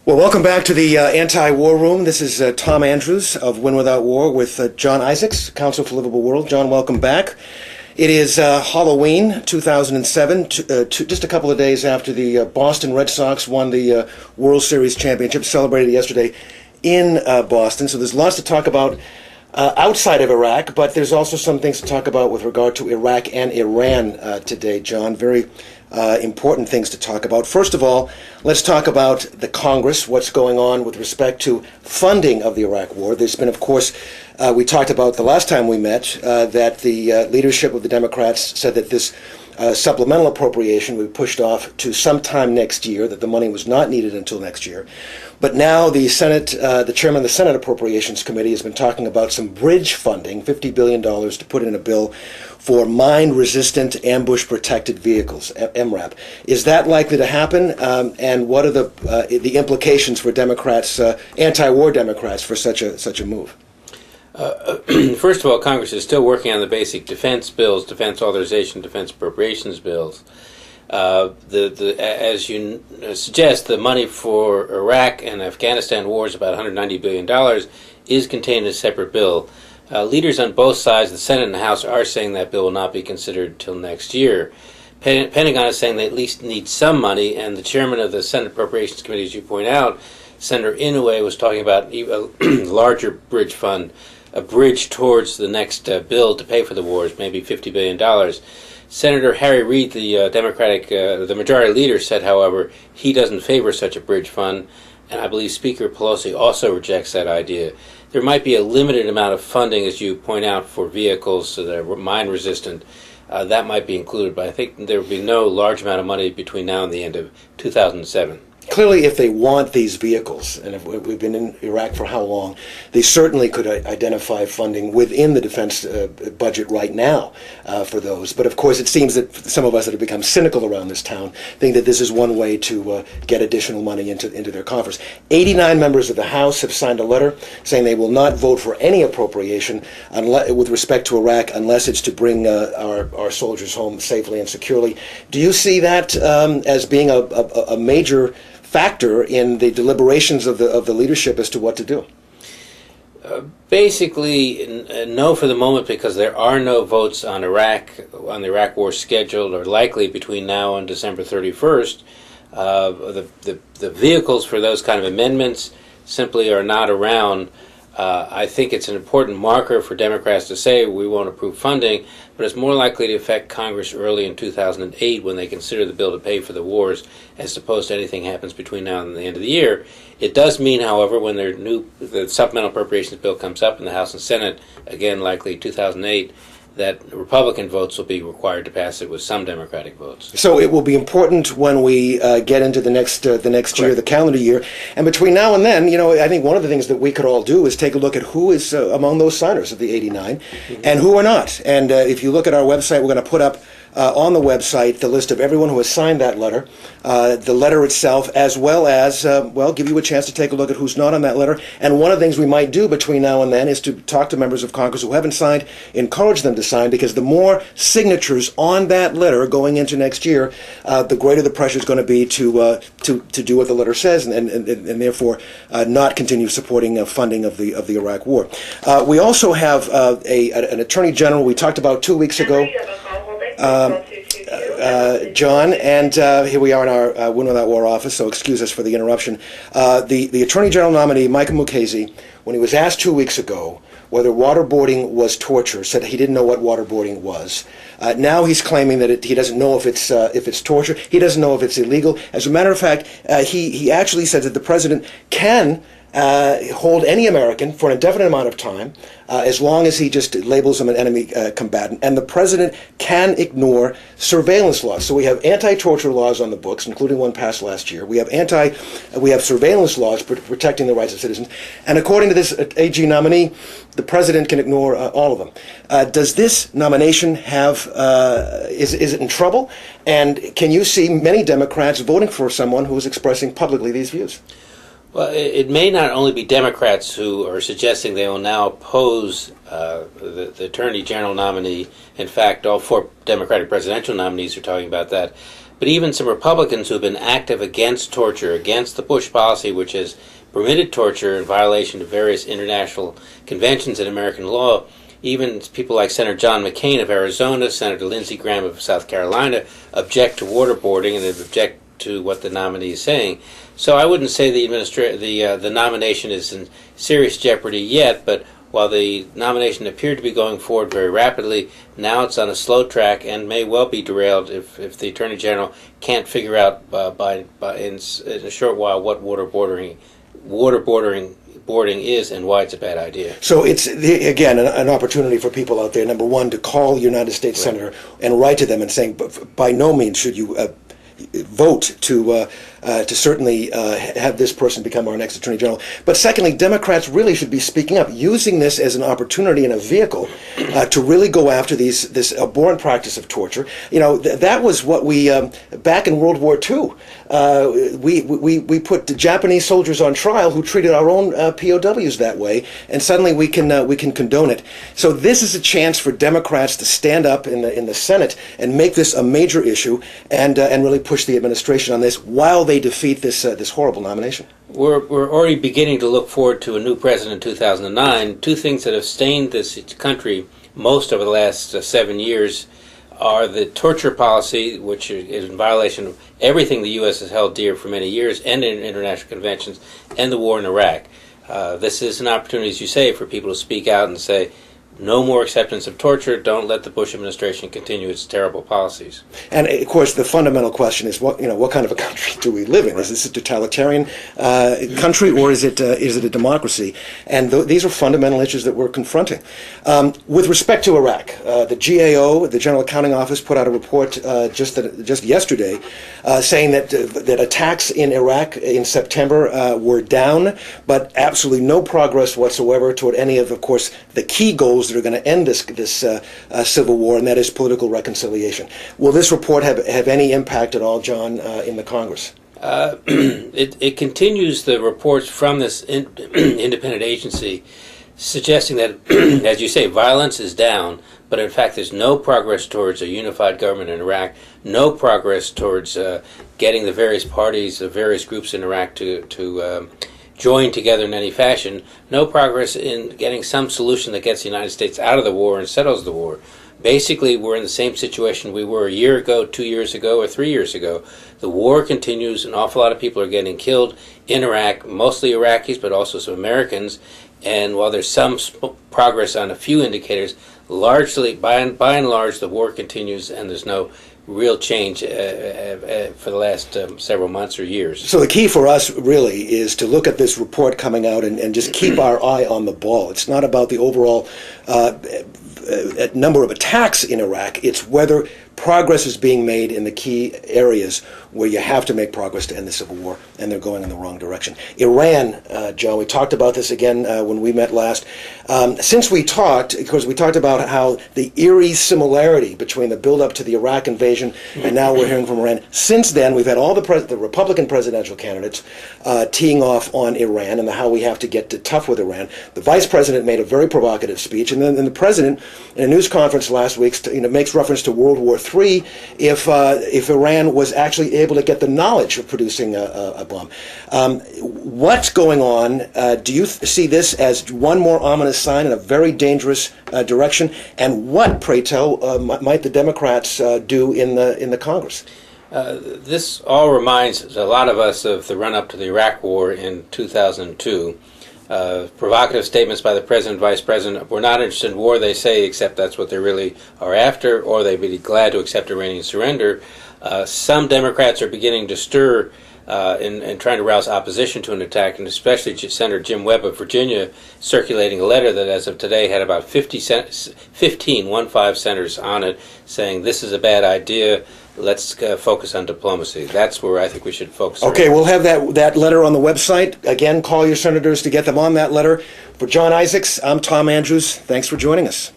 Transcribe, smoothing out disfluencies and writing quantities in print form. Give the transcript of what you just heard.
Well, welcome back to the Anti-War Room. This is Tom Andrews of Win Without War with John Isaacs, Counsel for Livable World. John, welcome back. It is Halloween 2007, just a couple of days after the Boston Red Sox won the World Series championship, celebrated yesterday in Boston. So there's lots to talk about outside of Iraq, but there's also some things to talk about with regard to Iraq and Iran today, John. Very important things to talk about. First of all, let's talk about the Congress, what's going on with respect to funding of the Iraq War. There's been, of course, we talked about the last time we met, that the leadership of the Democrats said that this supplemental appropriation would be pushed off to sometime next year, that the money was not needed until next year. But now the Senate, the chairman of the Senate Appropriations Committee has been talking about some bridge funding, $50 billion to put in a bill for mine-resistant ambush-protected vehicles, MRAP. Is that likely to happen? And what are the implications for Democrats, anti-war Democrats, for such a move? First of all, Congress is still working on the basic defense bills, defense authorization, defense appropriations bills. As you suggest, the money for Iraq and Afghanistan wars, about $190 billion, is contained in a separate bill. Leaders on both sides, the Senate and the House, are saying that bill will not be considered till next year. Pentagon is saying they at least need some money, and the chairman of the Senate Appropriations Committee, as you point out, Senator Inouye, was talking about a larger bridge fund, a bridge towards the next bill to pay for the wars, maybe $50 billion. Senator Harry Reid, the majority leader, said, however, he doesn't favor such a bridge fund, and I believe Speaker Pelosi also rejects that idea. There might be a limited amount of funding, as you point out, for vehicles that are mine-resistant. That might be included, but I think there will be no large amount of money between now and the end of 2007. Clearly, if they want these vehicles, and if we've been in Iraq for how long, they certainly could identify funding within the defense budget right now for those. But of course, it seems that some of us that have become cynical around this town think that this is one way to get additional money into their coffers. 89 members of the House have signed a letter saying they will not vote for any appropriation with respect to Iraq unless it's to bring our soldiers home safely and securely. Do you see that as being a major factor in the deliberations of the leadership as to what to do? Basically, no for the moment, because there are no votes on the Iraq War scheduled or likely between now and December 31st. The vehicles for those kind of amendments simply are not around. I think it's an important marker for Democrats to say we won't approve funding, but it's more likely to affect Congress early in 2008 when they consider the bill to pay for the wars, as opposed to anything happens between now and the end of the year. It does mean, however, when the supplemental appropriations bill comes up in the House and Senate, again likely 2008, that Republican votes will be required to pass it with some Democratic votes. So it will be important when we get into the next year, the calendar year. And between now and then, I think one of the things that we could all do is take a look at who is among those signers of the 89 and who are not. And if you look at our website, we're going to put up on the website the list of everyone who has signed that letter, the letter itself, as well as, give you a chance to take a look at who's not on that letter. And one of the things we might do between now and then is to talk to members of Congress who haven't signed, encourage them to sign, because the more signatures on that letter going into next year, the greater the pressure is going to be to do what the letter says, and therefore not continue supporting funding of the Iraq War. We also have an Attorney General we talked about 2 weeks ago. John, and here we are in our Win Without War office, so excuse us for the interruption. The Attorney General nominee, Mukasey, when he was asked 2 weeks ago whether waterboarding was torture, said he didn't know what waterboarding was. Now he's claiming that he doesn't know if it's torture. He doesn't know if it's illegal. As a matter of fact, he actually said that the president can hold any American for an indefinite amount of time, as long as he just labels them an enemy combatant. And the president can ignore surveillance laws. So we have anti-torture laws on the books, including one passed last year. We have surveillance laws protecting the rights of citizens. And according to this AG nominee, the president can ignore all of them. Does this nomination is it in trouble? And can you see many Democrats voting for someone who is expressing publicly these views? Well, it may not only be Democrats who are suggesting they will now oppose the Attorney General nominee. In fact, all four Democratic presidential nominees are talking about that. but even some Republicans who have been active against torture, against the Bush policy, which has permitted torture in violation of various international conventions and American law. Even people like Senator John McCain of Arizona, Senator Lindsey Graham of South Carolina object to waterboarding and object to what the nominee is saying. So I wouldn't say the nomination is in serious jeopardy yet, but while the nomination appeared to be going forward very rapidly, now it's on a slow track and may well be derailed if the Attorney General can't figure out in a short while what waterboarding is and why it's a bad idea. So it's, again, an opportunity for people out there, number one, to call the United States Senator and write to them and saying, by no means should you vote to certainly have this person become our next Attorney General. But secondly, Democrats really should be speaking up, using this as an opportunity and a vehicle to really go after this abhorrent practice of torture. You know, that was what we, back in World War II, we put Japanese soldiers on trial who treated our own POWs that way, and suddenly we can condone it. So this is a chance for Democrats to stand up in the Senate and make this a major issue and really push the administration on this while they defeat this horrible nomination. We're already beginning to look forward to a new president in 2009. Two things that have stained this country most over the last 7 years are the torture policy, which is in violation of everything the U.S. has held dear for many years, and in international conventions, and the war in Iraq. This is an opportunity, as you say, for people to speak out and say, no more acceptance of torture. Don't let the Bush administration continue its terrible policies. And of course, the fundamental question is, what kind of a country do we live in? Is this a totalitarian country, or is it a democracy? And these are fundamental issues that we're confronting. With respect to Iraq, the GAO, the General Accounting Office, put out a report just yesterday saying that attacks in Iraq in September were down, but absolutely no progress whatsoever toward any of course, the key goals that are going to end this civil war, and that is political reconciliation. Will this report have any impact at all, John, in the Congress? It continues the reports from this independent agency, suggesting that, as you say, violence is down, but in fact there's no progress towards a unified government in Iraq, no progress towards getting the various parties, the various groups in Iraq to join together in any fashion, no progress in getting some solution that gets the United States out of the war and settles the war. Basically, we're in the same situation we were a year ago, 2 years ago, or 3 years ago. The war continues. An awful lot of people are getting killed in Iraq, mostly Iraqis, but also some Americans. And while there's some progress on a few indicators, largely, by and large, the war continues, and there's no real change for the last several months or years. So the key for us really is to look at this report coming out and just keep our eye on the ball. It's not about the overall number of attacks in Iraq. It's whether progress is being made in the key areas where you have to make progress to end the civil war, and they're going in the wrong direction. Iran, John, we talked about this again when we met last. Since we talked, because we talked about how the eerie similarity between the build-up to the Iraq invasion and now we're hearing from Iran. Since then, we've had all the Republican presidential candidates teeing off on Iran and how we have to get tough with Iran. The vice president made a very provocative speech, and then the president, in a news conference last week, makes reference to World War III if Iran was actually able to get the knowledge of producing a bomb. What's going on? Do you see this as one more ominous sign in a very dangerous direction? And what, pray tell, might the Democrats do in the Congress? This all reminds a lot of us of the run-up to the Iraq War in 2002. Provocative statements by the president and vice president. We're not interested in war, they say, except that's what they really are after, or they'd be glad to accept Iranian surrender. Some Democrats are beginning to stir in trying to rouse opposition to an attack, and especially Senator Jim Webb of Virginia circulating a letter that as of today had about 15 senators on it saying this is a bad idea. Let's focus on diplomacy. That's where I think we should focus. Okay, we'll have that letter on the website. Again, call your senators to get them on that letter. For John Isaacs, I'm Tom Andrews. Thanks for joining us.